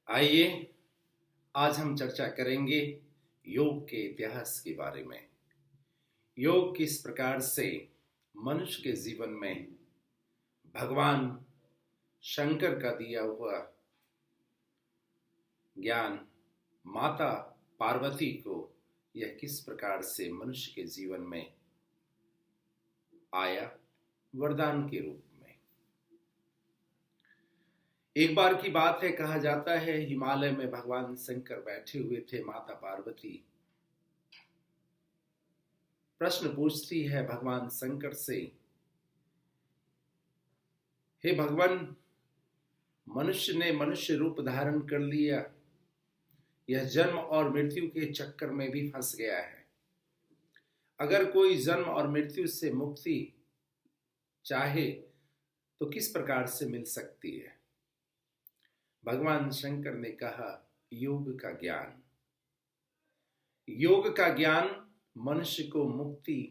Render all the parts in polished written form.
आइए आज हम चर्चा करेंगे योग के इतिहास के बारे में। योग किस प्रकार से मनुष्य के जीवन में भगवान शंकर का दिया हुआ ज्ञान, माता पार्वती को यह किस प्रकार से मनुष्य के जीवन में आया वरदान के रूप में। एक बार की बात है, कहा जाता है हिमालय में भगवान शंकर बैठे हुए थे। माता पार्वती प्रश्न पूछती है भगवान शंकर से, हे भगवान, मनुष्य ने मनुष्य रूप धारण कर लिया, यह जन्म और मृत्यु के चक्कर में भी फंस गया है। अगर कोई जन्म और मृत्यु से मुक्ति चाहे तो किस प्रकार से मिल सकती है। भगवान शंकर ने कहा, योग का ज्ञान। योग का ज्ञान मनुष्य को मुक्ति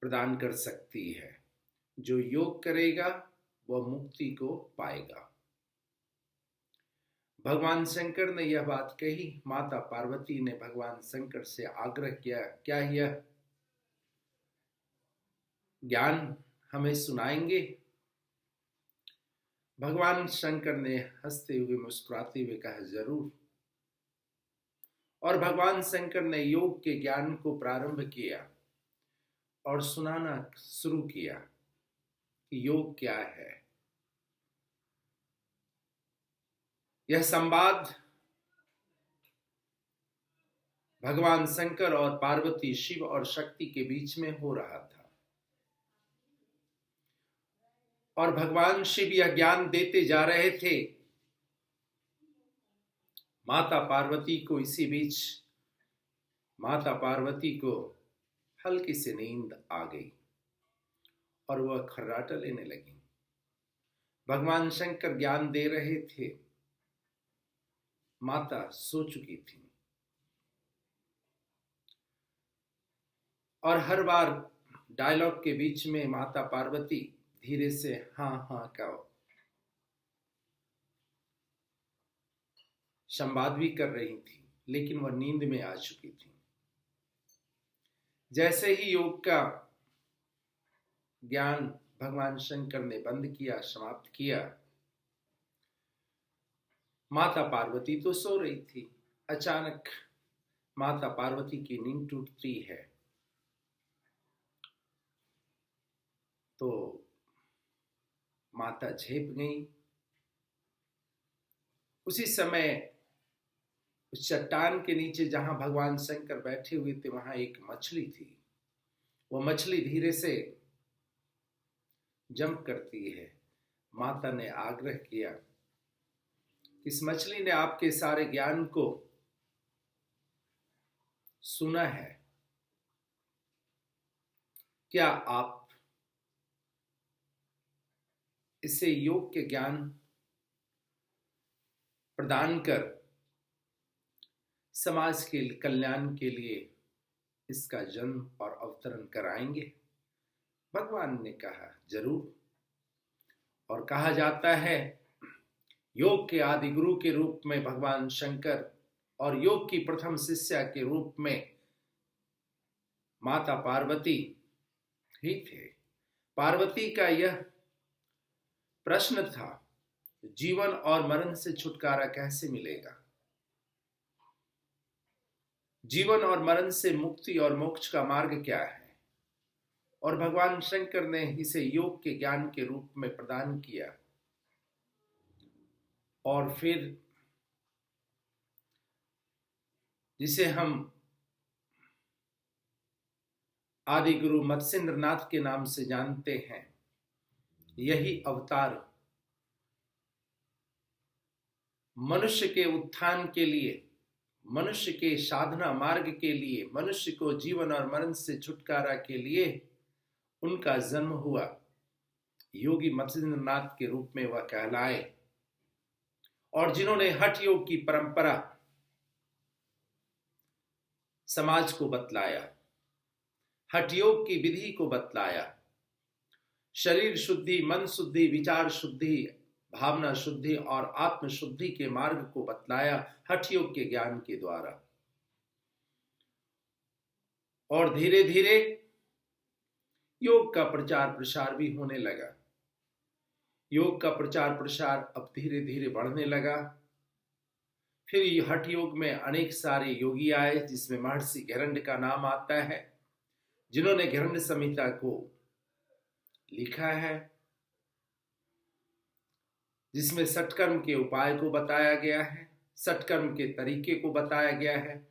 प्रदान कर सकती है। जो योग करेगा वह मुक्ति को पाएगा। भगवान शंकर ने यह बात कही। माता पार्वती ने भगवान शंकर से आग्रह किया, क्या यह ज्ञान हमें सुनाएंगे। भगवान शंकर ने हंसते हुए मुस्कुराते हुए कहा, जरूर। और भगवान शंकर ने योग के ज्ञान को प्रारंभ किया और सुनाना शुरू किया कि योग क्या है। यह संवाद भगवान शंकर और पार्वती, शिव और शक्ति के बीच में हो रहा था। और भगवान शिव यह ज्ञान देते जा रहे थे। माता पार्वती को इसी बीच माता पार्वती को हल्की सी नींद आ गई और वह खर्राटा लेने लगी। भगवान शंकर ज्ञान दे रहे थे, माता सो चुकी थी। और हर बार डायलॉग के बीच में माता पार्वती धीरे से हाँ हाँ का संवाद भी कर रही थी, लेकिन वह नींद में आ चुकी थी। जैसे ही योग का ज्ञान भगवान शंकर ने बंद किया, समाप्त किया, माता पार्वती तो सो रही थी। अचानक माता पार्वती की नींद टूटती है तो माता झेप गई। उसी समय उस चट्टान के नीचे जहां भगवान शंकर बैठे हुए थे, वहां एक मछली थी। वह मछली धीरे से जंप करती है। माता ने आग्रह किया, इस मछली ने आपके सारे ज्ञान को सुना है, क्या आप इसे योग के ज्ञान प्रदान कर समाज के कल्याण के लिए इसका जन्म और अवतरण कराएंगे। भगवान ने कहा, जरूर। और कहा जाता है योग के आदि गुरु के रूप में भगवान शंकर और योग की प्रथम शिष्या के रूप में माता पार्वती ही थे। पार्वती का यह प्रश्न था, जीवन और मरण से छुटकारा कैसे मिलेगा। जीवन और मरण से मुक्ति और मोक्ष का मार्ग क्या है। और भगवान शंकर ने इसे योग के ज्ञान के रूप में प्रदान किया। और फिर जिसे हम आदि गुरु मत्स्येंद्रनाथ के नाम से जानते हैं, यही अवतार मनुष्य के उत्थान के लिए, मनुष्य के साधना मार्ग के लिए, मनुष्य को जीवन और मरण से छुटकारा के लिए उनका जन्म हुआ। योगी मत्स्येंद्रनाथ के रूप में वह कहलाए। और जिन्होंने हठ योग की परंपरा समाज को बतलाया, हठ योग की विधि को बतलाया, शरीर शुद्धि, मन शुद्धि, विचार शुद्धि, भावना शुद्धि और आत्म शुद्धि के मार्ग को बतलाया हठ योग के ज्ञान के द्वारा। और धीरे धीरे योग का प्रचार प्रसार भी होने लगा। योग का प्रचार प्रसार अब धीरे धीरे बढ़ने लगा। फिर हठ योग में अनेक सारे योगी आए, जिसमें महर्षि घरण्य का नाम आता है, जिन्होंने घरण्य संहिता को लिखा है, जिसमें सटकर्म के उपाय को बताया गया है, सटकर्म के तरीके को बताया गया है,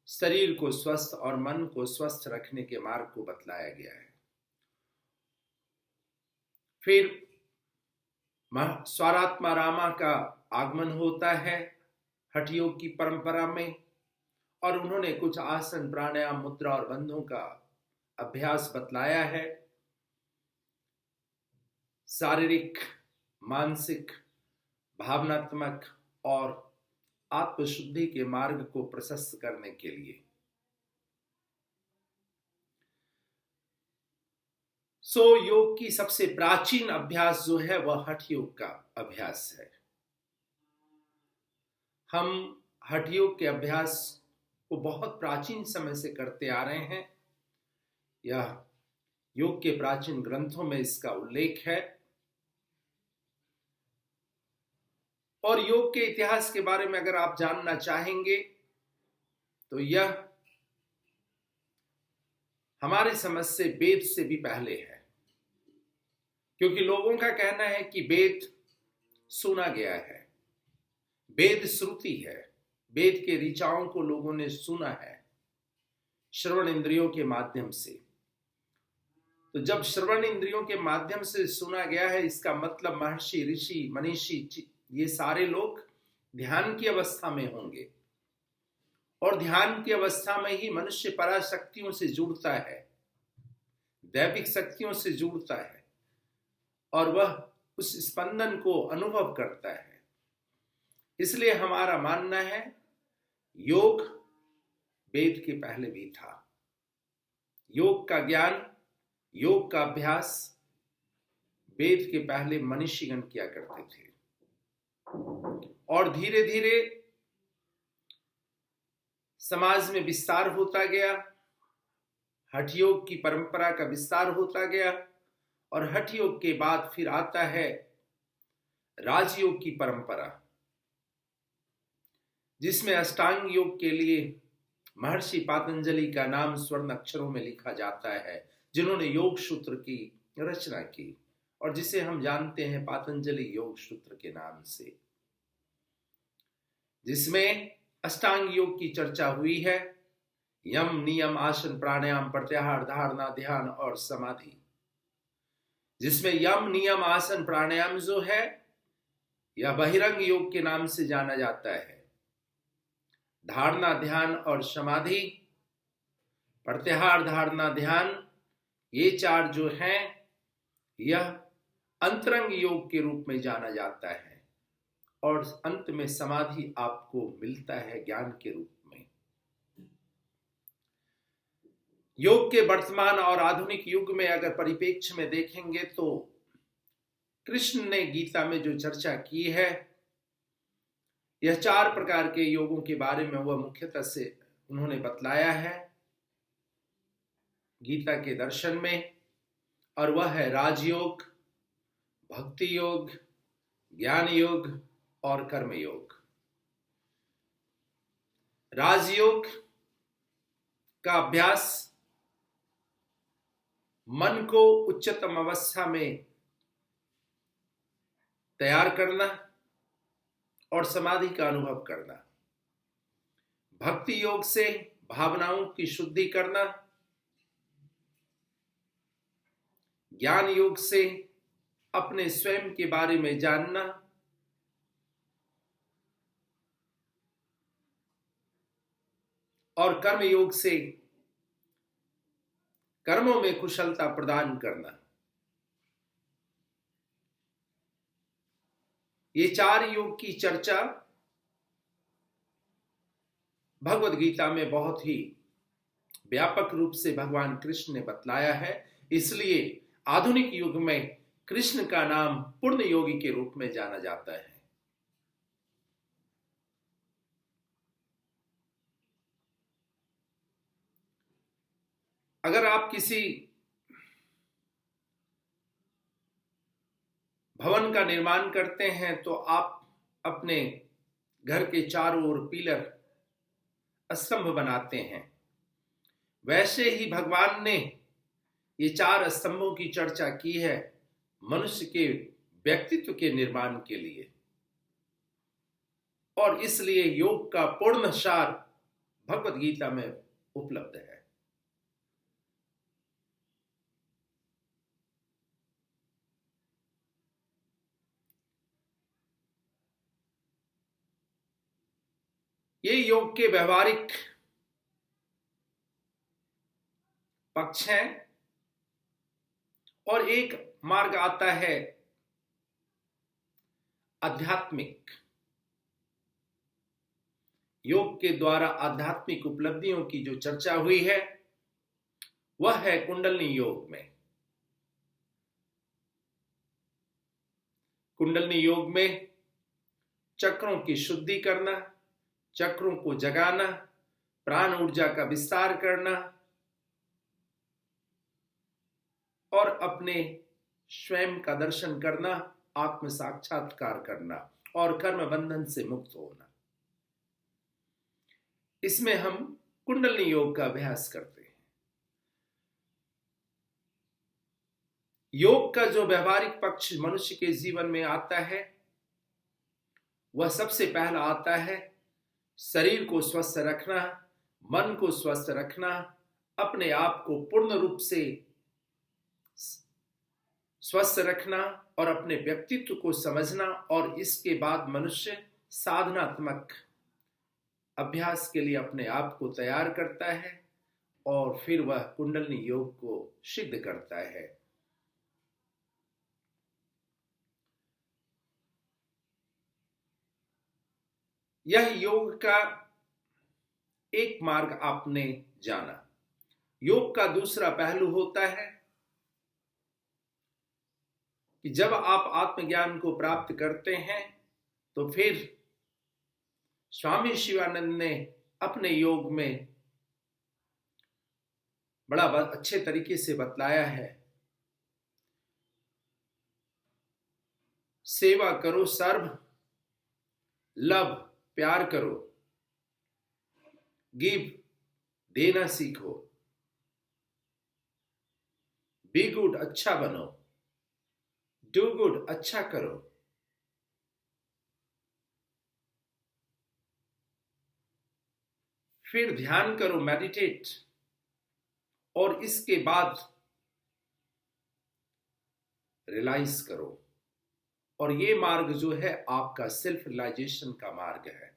शरीर को स्वस्थ और मन को स्वस्थ रखने के मार्ग को बतलाया गया है। फिर स्वारात्मा रामा का आगमन होता है हठ योग की परंपरा में, और उन्होंने कुछ आसन, प्राणायाम, मुद्रा और बंधों का अभ्यास बतलाया है। शारीरिक, मानसिक, भावनात्मक और आत्मशुद्धि के मार्ग को प्रशस्त करने के लिए। योग की सबसे प्राचीन अभ्यास जो है वह हठ योग का अभ्यास है। हम हठ योग के अभ्यास को बहुत प्राचीन समय से करते आ रहे हैं। यह योग के प्राचीन ग्रंथों में इसका उल्लेख है। और योग के इतिहास के बारे में अगर आप जानना चाहेंगे तो यह हमारे समझ से वेद से भी पहले है, क्योंकि लोगों का कहना है कि वेद सुना गया है, वेद श्रुति है, वेद के ऋचाओं को लोगों ने सुना है श्रवण इंद्रियों के माध्यम से। तो जब श्रवण इंद्रियों के माध्यम से सुना गया है, इसका मतलब महर्षि, ऋषि, मनीषी, ये सारे लोग ध्यान की अवस्था में होंगे, और ध्यान की अवस्था में ही मनुष्य पराशक्तियों से जुड़ता है, दैविक शक्तियों से जुड़ता है, और वह उस स्पंदन को अनुभव करता है। इसलिए हमारा मानना है योग वेद के पहले भी था। योग का ज्ञान, योग का अभ्यास वेद के पहले मनीषीगण किया करते थे, और धीरे धीरे समाज में विस्तार होता गया, हठ योग की परंपरा का विस्तार होता गया। और हठ योग के बाद फिर आता है राजयोग की परंपरा, जिसमें अष्टांग योग के लिए महर्षि पातंजलि का नाम स्वर्ण अक्षरों में लिखा जाता है, जिन्होंने योग सूत्र की रचना की, और जिसे हम जानते हैं पातंजलि योग सूत्र के नाम से, जिसमें अष्टांग योग की चर्चा हुई है। यम, नियम, आसन, प्राणायाम, प्रत्याहार, धारणा, ध्यान और समाधि। जिसमें यम, नियम, आसन, प्राणायाम जो है यह बहिरंग योग के नाम से जाना जाता है। धारणा, ध्यान और समाधि, प्रत्याहार, धारणा, ध्यान, ये चार जो हैं यह अंतरंग योग के रूप में जाना जाता है, और अंत में समाधि आपको मिलता है ज्ञान के रूप में। योग के वर्तमान और आधुनिक युग में अगर परिप्रेक्ष्य में देखेंगे तो कृष्ण ने गीता में जो चर्चा की है, यह 4 प्रकार के योगों के बारे में वह मुख्यतः से उन्होंने बतलाया है गीता के दर्शन में, और वह है राजयोग, भक्ति योग, ज्ञान योग और कर्म योग। राजयोग का अभ्यास मन को उच्चतम अवस्था में तैयार करना और समाधि का अनुभव करना। भक्ति योग से भावनाओं की शुद्धि करना। ज्ञान योग से अपने स्वयं के बारे में जानना। और कर्म योग से कर्मों में कुशलता प्रदान करना। ये 4 योग की चर्चा भगवद गीता में बहुत ही व्यापक रूप से भगवान कृष्ण ने बतलाया है। इसलिए आधुनिक युग में कृष्ण का नाम पूर्ण योगी के रूप में जाना जाता है। अगर आप किसी भवन का निर्माण करते हैं तो आप अपने घर के चारों ओर पिलर स्तंभ बनाते हैं। वैसे ही भगवान ने ये 4 स्तंभों की चर्चा की है मनुष्य के व्यक्तित्व के निर्माण के लिए, और इसलिए योग का पूर्ण सार भगवत गीता में उपलब्ध है। ये योग के व्यवहारिक पक्ष हैं, और एक मार्ग आता है आध्यात्मिक। योग के द्वारा आध्यात्मिक उपलब्धियों की जो चर्चा हुई है वह है कुंडलिनी योग में। कुंडलिनी योग में चक्रों की शुद्धि करना, चक्रों को जगाना, प्राण ऊर्जा का विस्तार करना और अपने स्वयं का दर्शन करना, आत्म साक्षात्कार करना और कर्म बंधन से मुक्त होना। इसमें हम कुंडलिनी योग का अभ्यास करते हैं। योग का जो व्यवहारिक पक्ष मनुष्य के जीवन में आता है वह सबसे पहला आता है शरीर को स्वस्थ रखना, मन को स्वस्थ रखना, अपने आप को पूर्ण रूप से स्वस्थ रखना और अपने व्यक्तित्व को समझना, और इसके बाद मनुष्य साधनात्मक अभ्यास के लिए अपने आप को तैयार करता है और फिर वह कुंडलिनी योग को सिद्ध करता है। यह योग का एक मार्ग आपने जाना। योग का दूसरा पहलू होता है कि जब आप आत्मज्ञान को प्राप्त करते हैं तो फिर स्वामी शिवानंद ने अपने योग में बड़ा अच्छे तरीके से बतलाया है। सेवा करो सर्व, लव प्यार करो, गिव देना सीखो, बी गुड अच्छा बनो, डू गुड अच्छा करो, फिर ध्यान करो मेडिटेट, और इसके बाद रियलाइज करो। और ये मार्ग जो है आपका सेल्फ रियलाइजेशन का मार्ग है।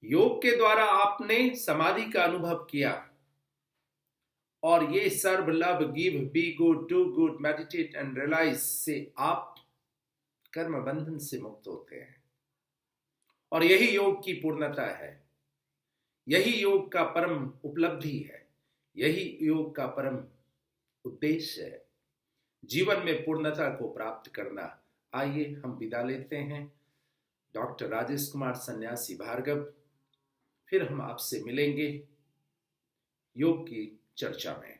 योग के द्वारा आपने समाधि का अनुभव किया और ये serve love give be good do good meditate and realise से आप कर्म बंधन से मुक्त होते हैं, और यही योग की पूर्णता है, यही योग का परम उपलब्धि है, यही योग का परम उद्देश्य है, जीवन में पूर्णता को प्राप्त करना। आइए हम विदा लेते हैं। डॉक्टर राजेश कुमार सन्यासी भार्गव, फिर हम आपसे मिलेंगे योग की चर्चा में।